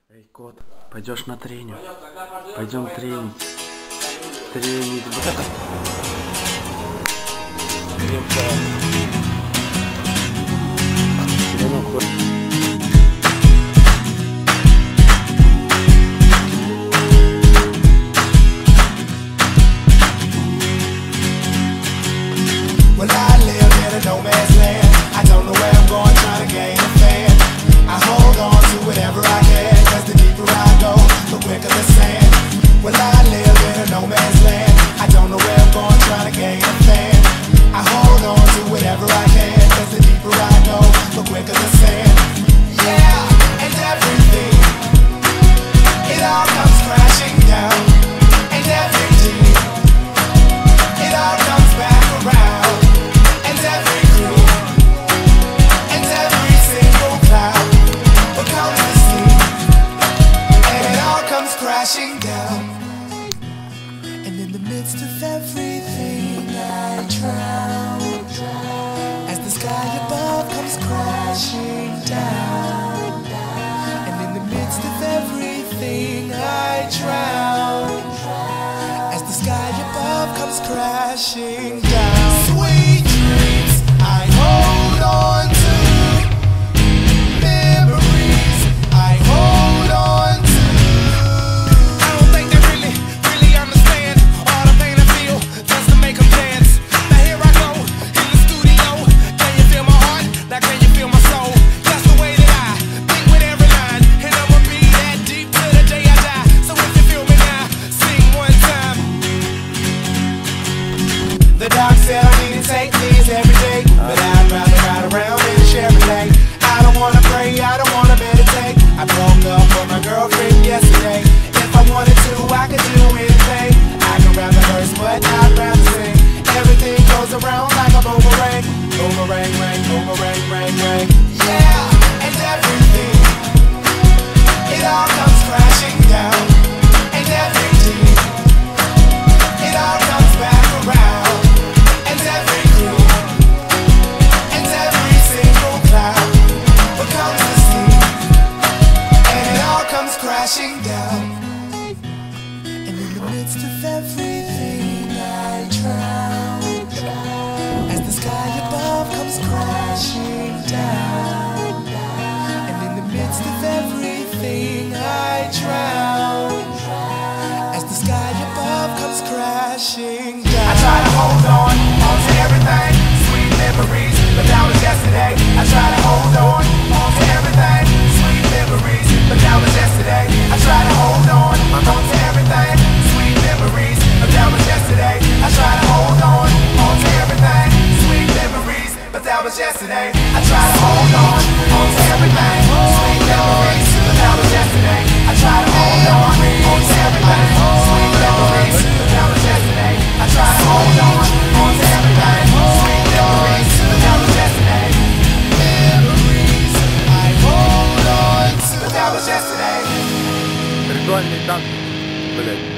Эй, кот, пойдешь на тренинг? Пойдем тренинг. Тренинг. Well, I live in a no man's land. I don't know where I'm going, trying to gain a fan. I hold on to whatever I can, cause the deeper I go, the quicker the sand. Well, I live in a no man's land. I don't know where I'm going, trying to gain a fan. I hold on to whatever I can, cause the deeper I go, the quicker the sand. Yeah, and everything, it all comes crashing down. And everything, it all comes back around. And every crew, and every single cloud becomes the sea, and it all comes crashing down. And in the midst of everything I drown, as the sky above comes crashing down. And in the midst of everything I drown, as the sky above comes crashing down. Sweet dreams I hold on to, memories I hold on to. I don't think they really understand all the pain I feel just to make them dance. Now here I go in the studio. Can you feel my heart? Now can you feel my soul? That's the way that I think with every line, and I'ma be that deep till the day I die. So if you feel me now, sing one time. The doc said I need to take these every day, but I'd rather ride around and share a day. I don't wanna pray, I don't wanna meditate. I broke up with my girlfriend yesterday. If I wanted to, I could do anything. I can rap the verse, but I'd rather sing. Everything goes around like a boomerang. Boomerang, ring, boomerang, ring, ring. Yeah, and everything, it all comes crashing down. And everything, it all comes back around. And every crew, and every single cloud becomes the sea, and it all comes crashing down. And in the midst of everything I drown, as the sky above comes crashing down. And in the midst of everything I drown, as the sky above comes crashing down. I try to hold on to everything, sweet memories, but that was yesterday. I try to hold on to everything, sweet memories, but that was yesterday. I try to hold on to everything, sweet memories, but that was yesterday. I try to hold on to everything, sweet memories, but that was yesterday. I try to hold on to everything, sweet memories, but that was yesterday. I try to hold on to everything, sweet memories, but that was yesterday. I try to hold on to everything, sweet memories, but that was yesterday. Memories I hold on to, but that was yesterday. Ритуальный танк, блядь.